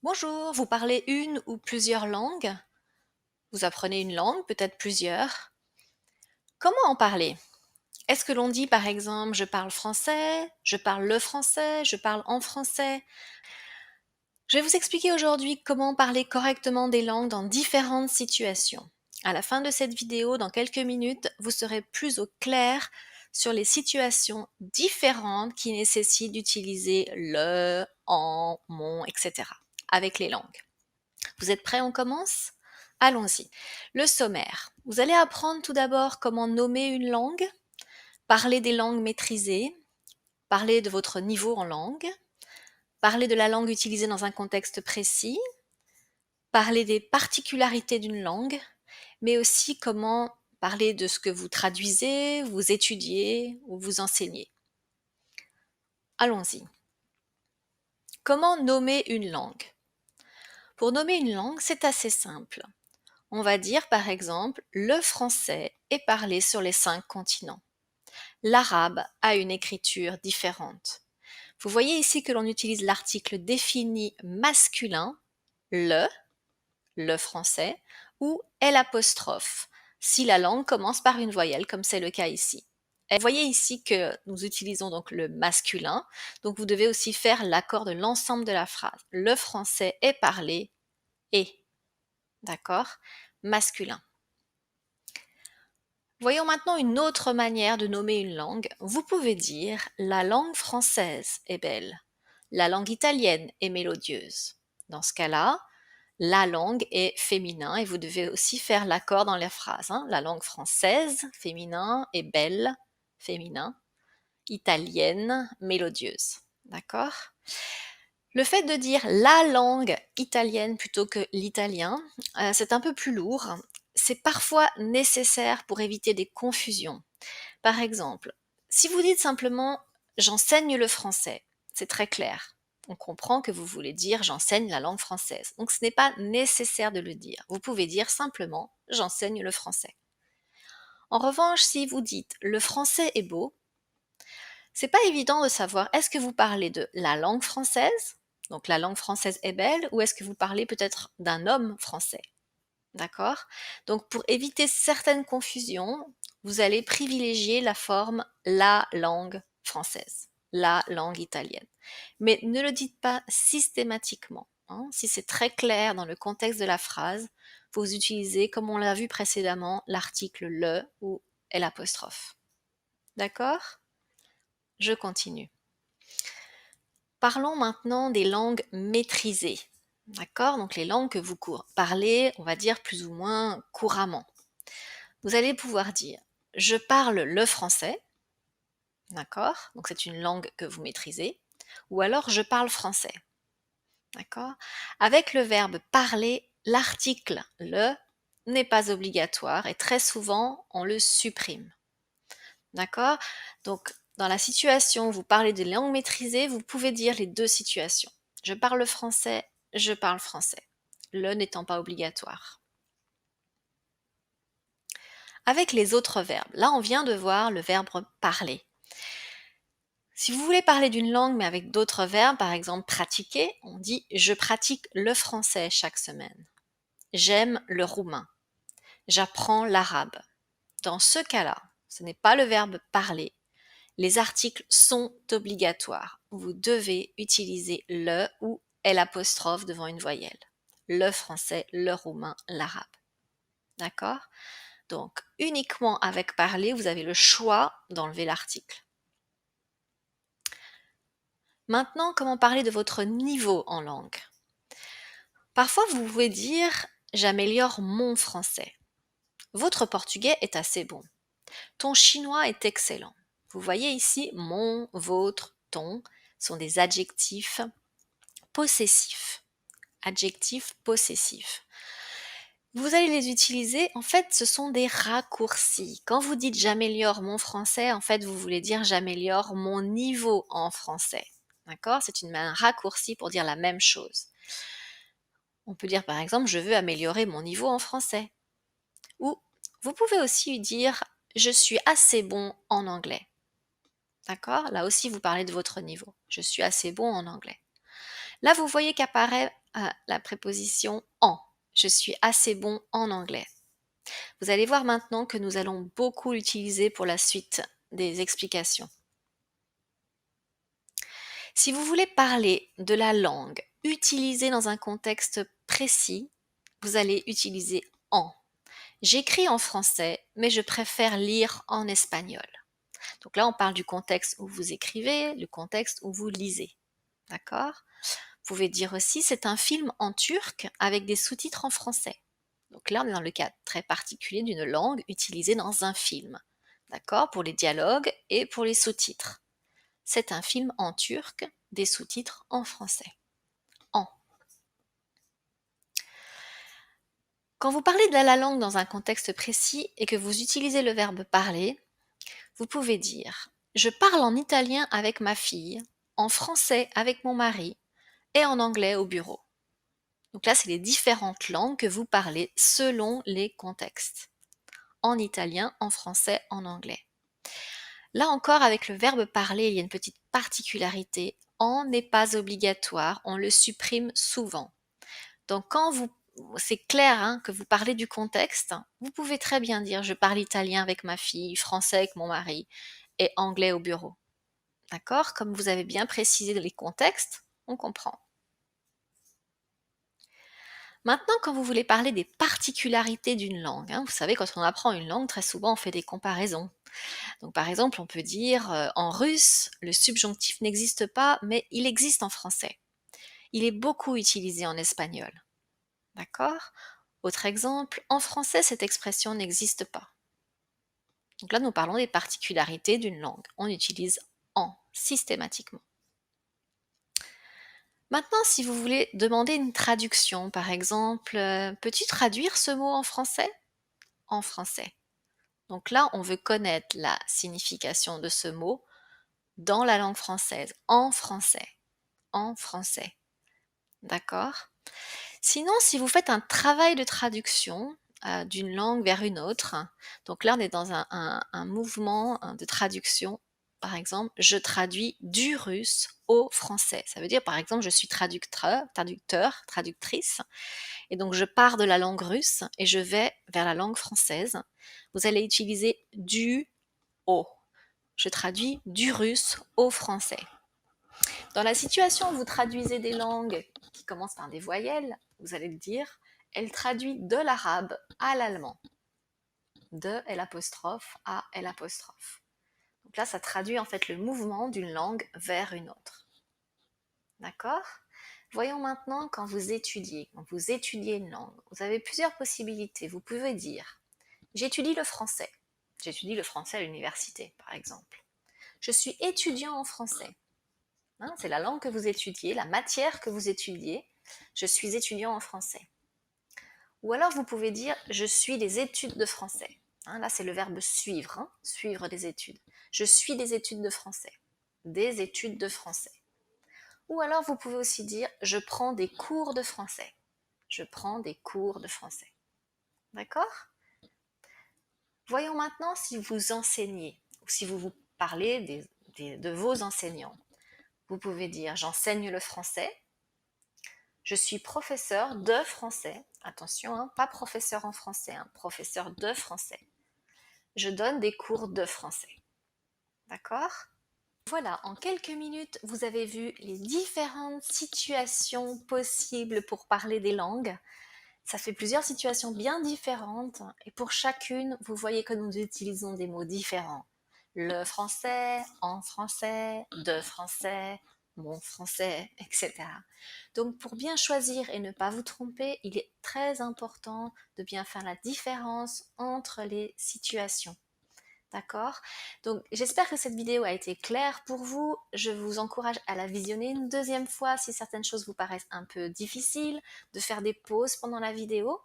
Bonjour, vous parlez une ou plusieurs langues? Vous apprenez une langue, peut-être plusieurs. Comment en parler? Est-ce que l'on dit par exemple je parle français, je parle le français, je parle en français? Je vais vous expliquer aujourd'hui comment parler correctement des langues dans différentes situations. À la fin de cette vidéo, dans quelques minutes, vous serez plus au clair sur les situations différentes qui nécessitent d'utiliser le, en, mon, etc. avec les langues. Vous êtes prêts, on commence? Allons-y. Le sommaire. Vous allez apprendre tout d'abord comment nommer une langue, parler des langues maîtrisées, parler de votre niveau en langue, parler de la langue utilisée dans un contexte précis, parler des particularités d'une langue, mais aussi comment parler de ce que vous traduisez, vous étudiez ou vous enseignez. Allons-y. Comment nommer une langue? Pour nommer une langue, c'est assez simple. On va dire par exemple, le français est parlé sur les 5 continents. L'arabe a une écriture différente. Vous voyez ici que l'on utilise l'article défini masculin, le, le français, ou l'apostrophe, si la langue commence par une voyelle, comme c'est le cas ici. Et vous voyez ici que nous utilisons donc le masculin, donc vous devez aussi faire l'accord de l'ensemble de la phrase. Le français est parlé et, d'accord, masculin. Voyons maintenant une autre manière de nommer une langue. Vous pouvez dire la langue française est belle, la langue italienne est mélodieuse. Dans ce cas-là, la langue est féminin et vous devez aussi faire l'accord dans la phrase. La langue française, féminin, est belle, féminin, italienne, mélodieuse. D'accord? Le fait de dire la langue italienne plutôt que l'italien, c'est un peu plus lourd. C'est parfois nécessaire pour éviter des confusions. Par exemple, si vous dites simplement j'enseigne le français, c'est très clair. On comprend que vous voulez dire j'enseigne la langue française. Donc ce n'est pas nécessaire de le dire. Vous pouvez dire simplement j'enseigne le français. En revanche, si vous dites le français est beau, c'est pas évident de savoir est-ce que vous parlez de la langue française, donc la langue française est belle, ou est-ce que vous parlez peut-être d'un homme français. D'accord? Donc pour éviter certaines confusions, vous allez privilégier la forme la langue française, la langue italienne. Mais ne le dites pas systématiquement. Si c'est très clair dans le contexte de la phrase, vous utilisez, comme on l'a vu précédemment, l'article le ou l'apostrophe. D'accord? Je continue. Parlons maintenant des langues maîtrisées. D'accord? Donc les langues que vous parlez, on va dire plus ou moins couramment. Vous allez pouvoir dire je parle le français, d'accord? Donc c'est une langue que vous maîtrisez, ou alors je parle français, d'accord? Avec le verbe parler, l'article le n'est pas obligatoire et très souvent on le supprime, d'accord? Donc dans la situation où vous parlez des langues maîtrisées, vous pouvez dire les deux situations. Je parle français, je parle français, le n'étant pas obligatoire. Avec les autres verbes, là on vient de voir le verbe parler. Si vous voulez parler d'une langue mais avec d'autres verbes, par exemple pratiquer, on dit je pratique le français chaque semaine. J'aime le roumain. J'apprends l'arabe. Dans ce cas-là, ce n'est pas le verbe parler. Les articles sont obligatoires. Vous devez utiliser le ou l'apostrophe devant une voyelle. Le français, le roumain, l'arabe. D'accord? Donc, uniquement avec parler, vous avez le choix d'enlever l'article. Maintenant, comment parler de votre niveau en langue? Parfois, vous pouvez dire j'améliore mon français. Votre portugais est assez bon. Ton chinois est excellent. Vous voyez ici mon, votre, ton sont des adjectifs possessifs. Adjectifs possessifs. Vous allez les utiliser, en fait, ce sont des raccourcis. Quand vous dites j'améliore mon français, en fait, vous voulez dire j'améliore mon niveau en français. D'accord? C'est un raccourci pour dire la même chose. On peut dire par exemple je veux améliorer mon niveau en français. Ou vous pouvez aussi dire je suis assez bon en anglais. D'accord? Là aussi vous parlez de votre niveau. Je suis assez bon en anglais. Là vous voyez qu'apparaît la préposition en. Je suis assez bon en anglais. Vous allez voir maintenant que nous allons beaucoup l'utiliser pour la suite des explications. Si vous voulez parler de la langue utilisée dans un contexte précis, vous allez utiliser en. J'écris en français, mais je préfère lire en espagnol. Donc là, on parle du contexte où vous écrivez, le contexte où vous lisez. D'accord? Vous pouvez dire aussi, c'est un film en turc avec des sous-titres en français. Donc là, on est dans le cas très particulier d'une langue utilisée dans un film. D'accord? Pour les dialogues et pour les sous-titres. C'est un film en turc, des sous-titres en français. En. Quand vous parlez de la langue dans un contexte précis et que vous utilisez le verbe parler, vous pouvez dire je parle en italien avec ma fille, en français avec mon mari et en anglais au bureau. Donc là, c'est les différentes langues que vous parlez selon les contextes. En italien, en français, en anglais. Là encore, avec le verbe parler, il y a une petite particularité. En n'est pas obligatoire, on le supprime souvent. Donc quand c'est clair hein, que vous parlez du contexte, vous pouvez très bien dire je parle italien avec ma fille, français avec mon mari et anglais au bureau. D'accord? Comme vous avez bien précisé les contextes, on comprend. Maintenant, quand vous voulez parler des particularités d'une langue, hein, vous savez, quand on apprend une langue, très souvent on fait des comparaisons. Donc par exemple, on peut dire en russe, le subjonctif n'existe pas, mais il existe en français. Il est beaucoup utilisé en espagnol. D'accord? Autre exemple, en français, cette expression n'existe pas. Donc là, nous parlons des particularités d'une langue. On utilise en systématiquement. Maintenant, si vous voulez demander une traduction, par exemple, peux-tu traduire ce mot en français? En français. Donc là, on veut connaître la signification de ce mot dans la langue française, en français. En français. D'accord? Sinon, si vous faites un travail de traduction d'une langue vers une autre, donc là on est dans un mouvement de traduction, par exemple, je traduis du russe au français. Ça veut dire, par exemple, je suis traductrice, et donc je pars de la langue russe et je vais vers la langue française. Vous allez utiliser du au. Je traduis du russe au français. Dans la situation où vous traduisez des langues qui commencent par des voyelles, vous allez le dire, elle traduit de l'arabe à l'allemand. De L' à L'. Donc là, ça traduit en fait le mouvement d'une langue vers une autre. D'accord? Voyons maintenant quand vous étudiez une langue, vous avez plusieurs possibilités. Vous pouvez dire, j'étudie le français. J'étudie le français à l'université, par exemple. Je suis étudiant en français. Hein, c'est la langue que vous étudiez, la matière que vous étudiez. Je suis étudiant en français. Ou alors vous pouvez dire je suis des études de français. Hein, là c'est le verbe suivre, hein, suivre des études. Je suis des études de français. Des études de français. Ou alors vous pouvez aussi dire je prends des cours de français. Je prends des cours de français. D'accord? Voyons maintenant si vous enseignez ou si vous parlez de vos enseignants. Vous pouvez dire j'enseigne le français. Je suis professeur de français. Attention, hein, pas professeur en français, hein, professeur de français. Je donne des cours de français. D'accord? Voilà, en quelques minutes, vous avez vu les différentes situations possibles pour parler des langues. Ça fait plusieurs situations bien différentes et pour chacune, vous voyez que nous utilisons des mots différents. Le français, en français, de français, mon français, etc. Donc pour bien choisir et ne pas vous tromper, il est très important de bien faire la différence entre les situations. D'accord? Donc j'espère que cette vidéo a été claire pour vous. Je vous encourage à la visionner une deuxième fois si certaines choses vous paraissent un peu difficiles, de faire des pauses pendant la vidéo.